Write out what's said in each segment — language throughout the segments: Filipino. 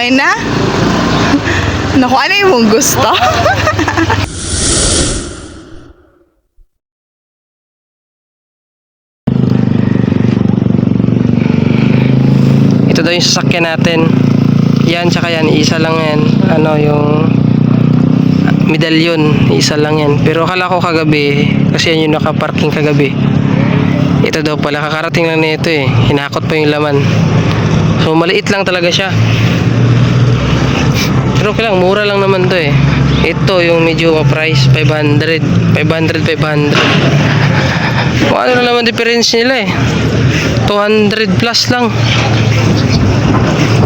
Okay na? Naku, ano yung mong gusto? Ito daw yung sasakyan natin. Yan, tsaka yan, isa lang yan. Ano, yung medalyon, isa lang yan. Pero akala ko kagabi, kasi yan yung nakaparking kagabi. Ito daw pala, kakarating lang nito eh. Hinakot pa yung laman. So, maliit lang talaga siya. Pero okay lang, mura lang naman to eh. Ito yung medyo price, 500. Kung ano na naman difference nila eh. 200 plus lang.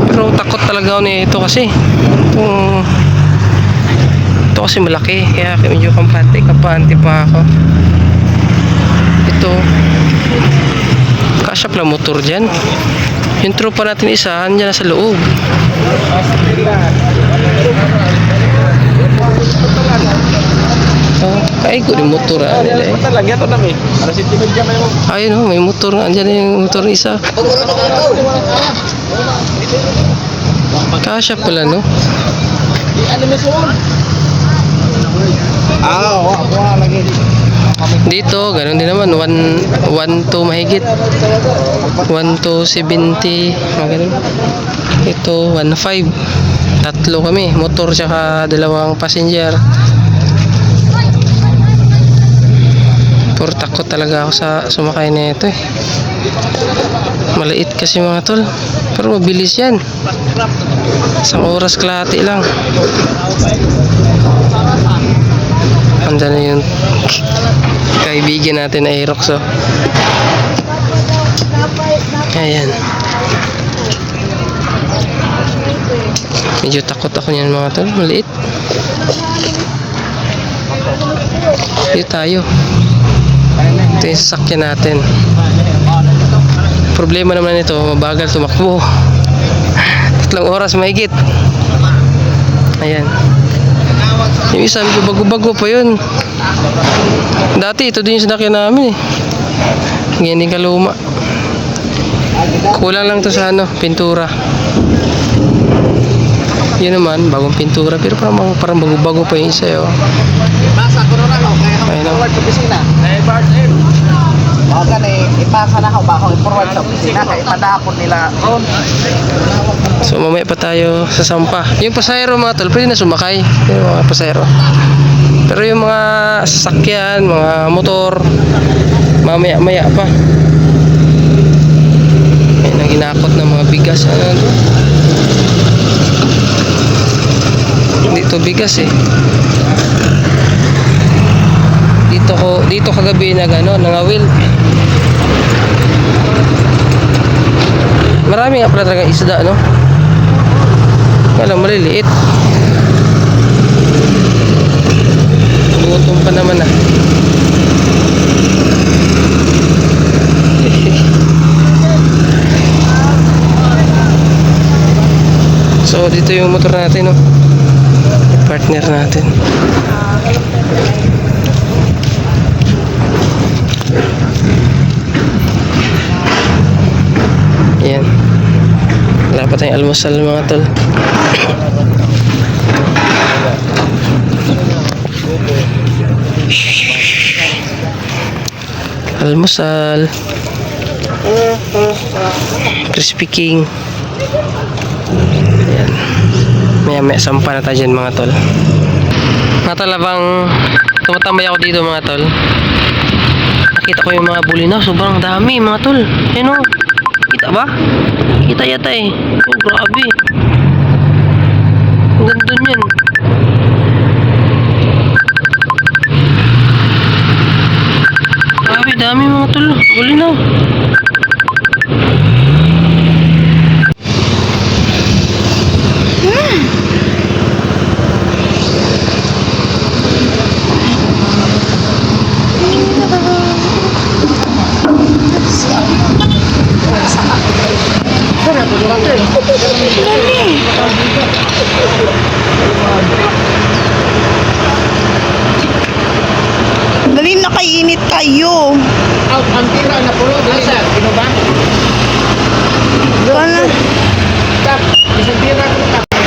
Pero takot talaga ako nito kasi. Ito kasi malaki, kaya medyo kampante pa ako. Ito, kasya pala motor dyan. Yung tropa natin isa, andyan na sa loob. Ay, ko yung motor nila eh. Ayun o, may motor nga. Andyan na yung motor isa. Kasya pala, no? Dito, ganun din naman. 1 to mahigit. 1 to 70. Ganun. Ito, 1.5. Tatlo kami. Motor tsaka dalawang passenger. Puro takot talaga ako sa sumakay na ito eh. Maliit kasi mga tol. Pero mabilis yan. Isang oras kalahati lang. Handa na yung kaibigan natin na Aerox oh. Ayan. Medyo takot ako niyan mga tol. Maliit. Dito tayo. Ito yung sasakyan natin. Problema naman ito, mabagal tumakbo. 3 oras mahigit. Ayan. Yung isa medyo bago-bago pa yun. Dati ito din yung sasakyan namin eh. Ganyan kaluma. Kulang lang to sa ano, pintura. Yun naman, bagong pintura. Pero parang bago-bago pa yung isa yun. Ayun o. Ipasa na ako ba akong i-forward sa opisina kaya ipadakot nila ron. So mamaya pa tayo sa Sampa. Yung pasahero mga tol, pwede na sumakay. Yung mga pasahero. Pero yung mga sasakyan, mga motor, mamaya pa. Ayun ang ginakot ng mga bigas. Ano ito? Hindi ito bigas eh. Dito kagabi nangawil. Marami nga pala talaga isda, no? Kaya lang maliliit. Gutom pa naman ah. So dito yung motor natin, no? Partner natin. Ayan. Wala pa tayong almusal mga tol. Almusal. Crispy King. Ayan. Maya sampa na tayo dyan mga tol. Mga tol, habang tumatambay ako dito mga tol, nakita ko yung mga bulinaw. Sobrang dami mga tol. Ayan o. Kita ba? Kita yata eh. Oh, grabe. Ang ganda niyan. Grabe, dami mga tol. Bulinaw. Dali na kainit tayo. Ang tira na pulo dili sa Pinoba. Doon na. Isang tira ko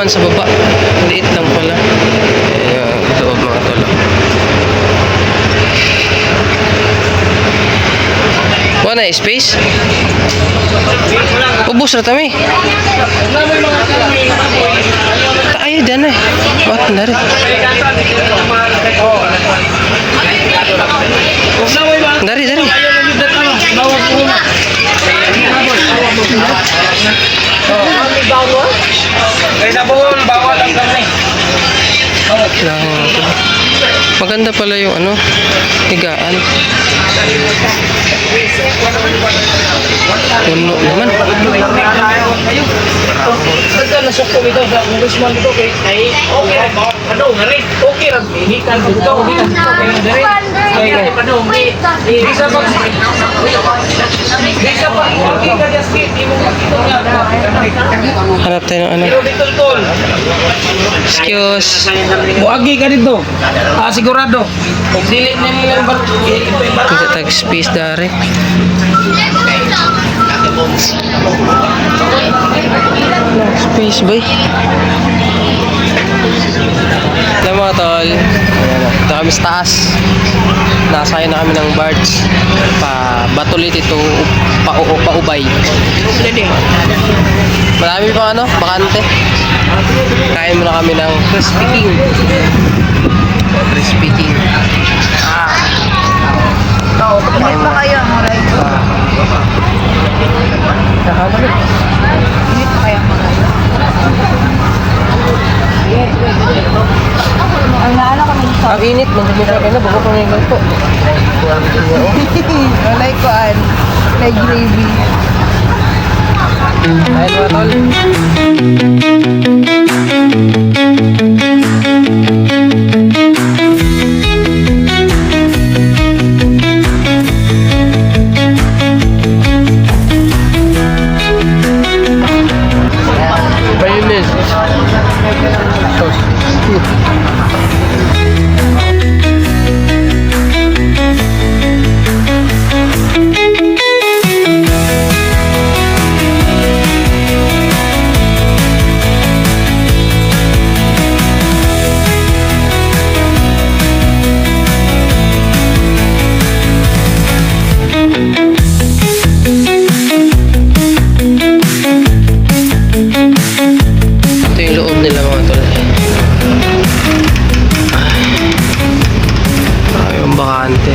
naman sa baba. Liit lang pala. Ayan, loob mga tol. Wala na space? Ubus na kami. Tayo dyan eh. What na rin? Dari. Maganda pala yung ano, higaan. Puno naman. Hanap tayo ng ano. Excuse. Buagi ka dito. Sigurado. Kung dili na nilang Kita tag space dari. Space boy. Alam mga tol, ito kami sa taas. Nasaya na kami ng birds. Batulit ito, paubay. Marami pang ano, bakante. Kain muna kami ng crispy king. Crispy king. Init pa kayo, Moray. Init pa kayo, Moray. Ang naala kami sa... Ang init, magdamita kayo na, bago ko na yung ganito. Walay ko an. May gravy. Ayun mga tol. Mayonnaise. Ito yung loob nila mga tol. Yung bakante.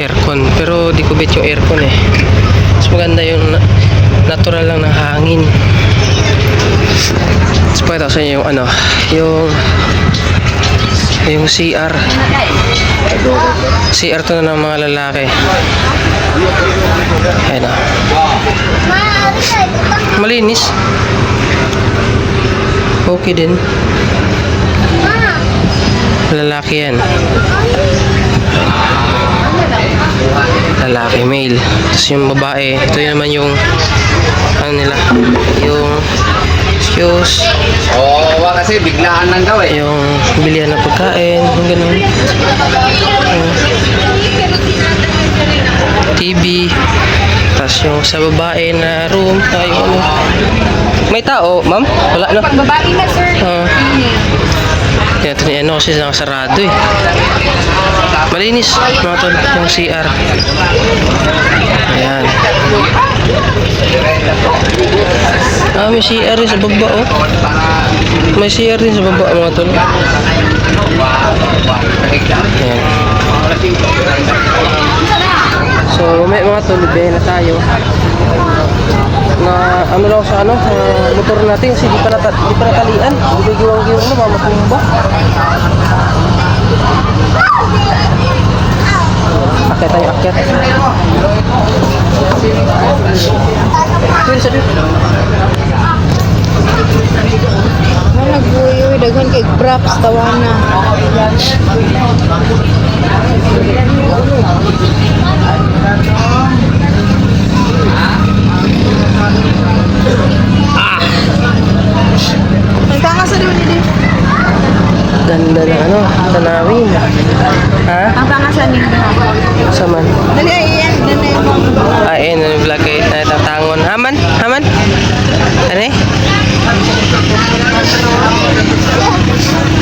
Aircon. Pero di ko bet yung aircon eh. Mas maganda yung natural lang ng hangin. Tapos pakita ko sa inyo yung ano, yung CR. CR to na ng mga lalaki. Ayan na. Malinis. Okay din. Lalaki yan. Lalaki, male. Tapos yung babae, ito yun naman yung ano nila, yung excuse, kasi biglaan lang daw yung bilihan ng pagkain, yung ganun. TV. Tapos yung sa babae na room, tayo ano. May tao, ma'am? Wala na. Pag babae na, sir. Kaya ito ni ano kasi nakasarado eh. Malinis mga tol yung CR. Ayan. May CR din sa baba oh. May CR din sa baba mga tol. Ayan. So may mga tol, biyahe na tayo. Na ano lang sa ano, motor natin kasi di pa natalian. Hindi giwang-giwang na mamatumba. Akyat tayo, akyat. Sir, sir. Nagbuyo, daghan kay props, tawana. Nagtanga sa doon din. Ganda ng ano, tanawin. Ha? Ang pangasan niyo. Saman. Dali, iyan. Dali mo. Ayun, yung vlog kayo. Tatangon. Haman? Haman? Ano eh?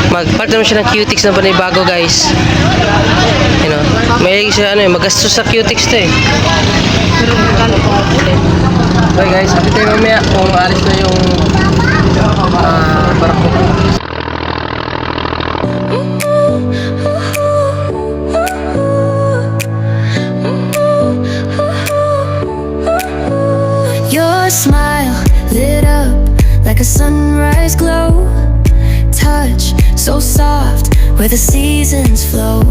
Magpalit naman siya ng cutex na panibago guys. You know, may siya ano magastos sa cutex to eh. Okay guys, sabi tayo mamaya kung alis na yung barko. Your smile lit up like a sunrise glow. Touch so soft where the seasons flow.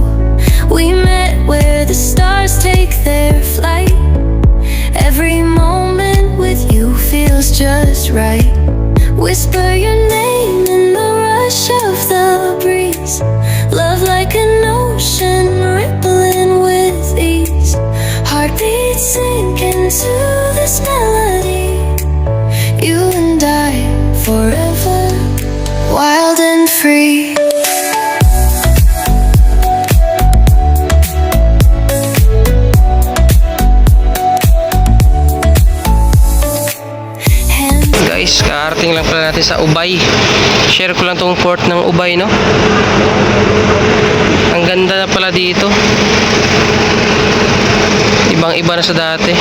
We met where the stars take their flight. Every moment with you feels just right. Whisper your name in the rush of the breeze. Love like an ocean rippling with ease. Heartbeats sink into this melody. You and I forever, wild and free. Guys, kaarating lang pala natin sa Ubay. Share ko lang tong port ng Ubay, no? Ang ganda na pala dito. Ibang iba na sa dati.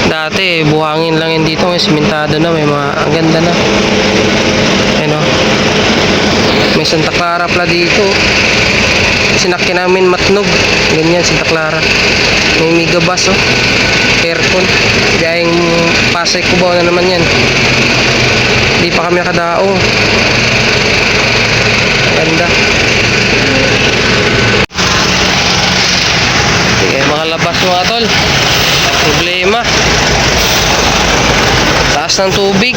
Dati, buhangin lang yun dito. May simentado na, may mga, ang ganda na. Ayun, no? May Santa Clara pala dito. Sinakyan namin Matnog. Ganyan, Santa Clara. May Megabus, oh. Aircon. Gayang Pasay Cubao na naman yan. Hindi pa kami nakadaong. Ganda. Sige, mga labas mga tol. Problema. Taas ng tubig.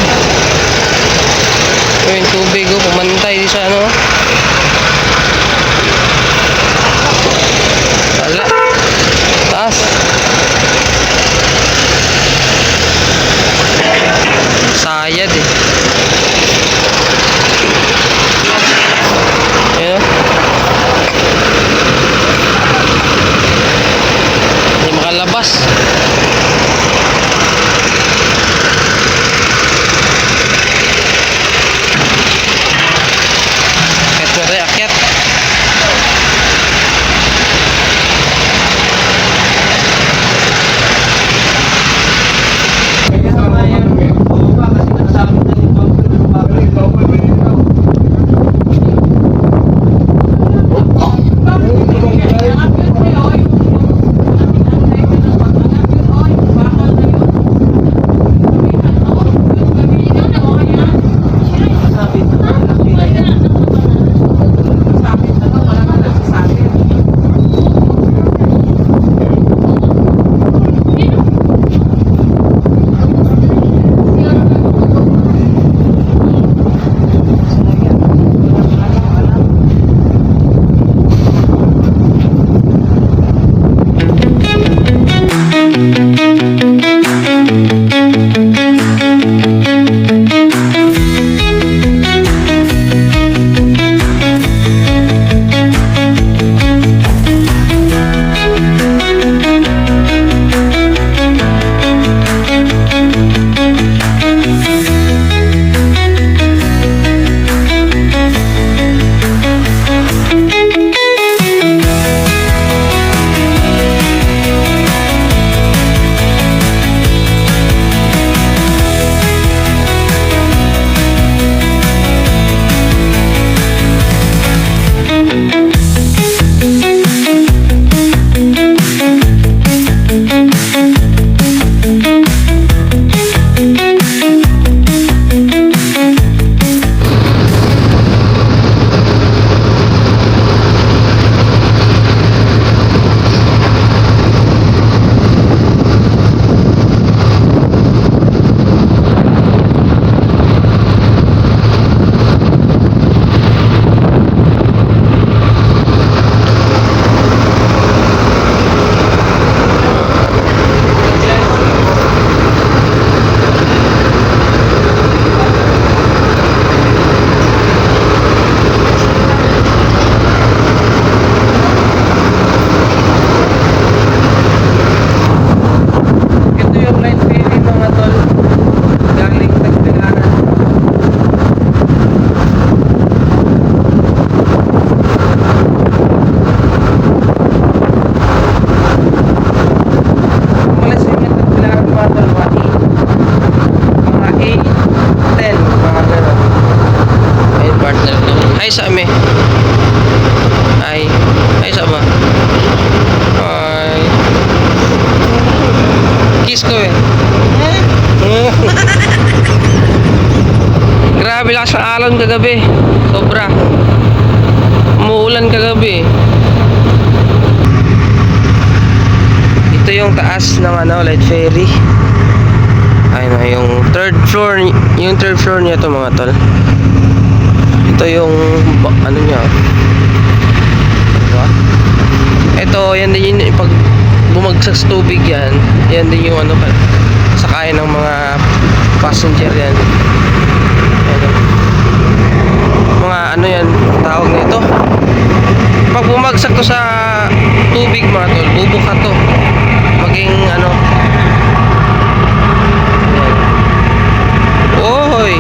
Yung tubig, oh, pumantay di sa ano. Wala. Taas. Sayad eh. Ayan. Hindi makalabas. Akyat na tayo, akyat. kagabi. Sobra. Umuulan kagabi. Ito yung taas ng Light Ferry. Ayun na yung third floor niya to mga tol. Ito yung niya. Diba? Ito, yan din yung pag bumagsak sa tubig yan din yung sakayan ng mga passenger yan. Ayan. Mga yan, tawag nito. Pag bumagsak to sa tubig mga tol, bubuka to. Maging Ayan. Oy!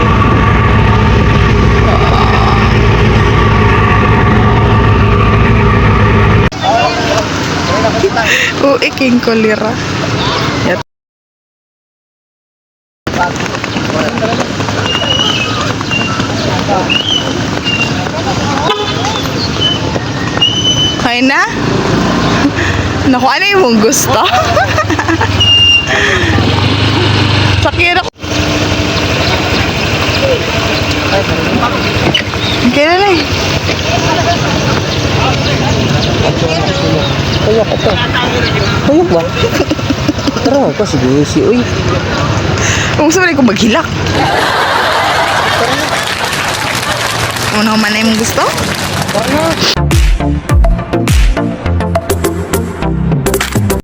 King kolera. Hay na? Naku, ano yung mong gusto? Sakit ako. Okay na lang. Kayak ito. Kayak ba? Tara ko si Desi. Uy. Kung gusto mo rin ko maghilak. Ano man na yung gusto? Tara.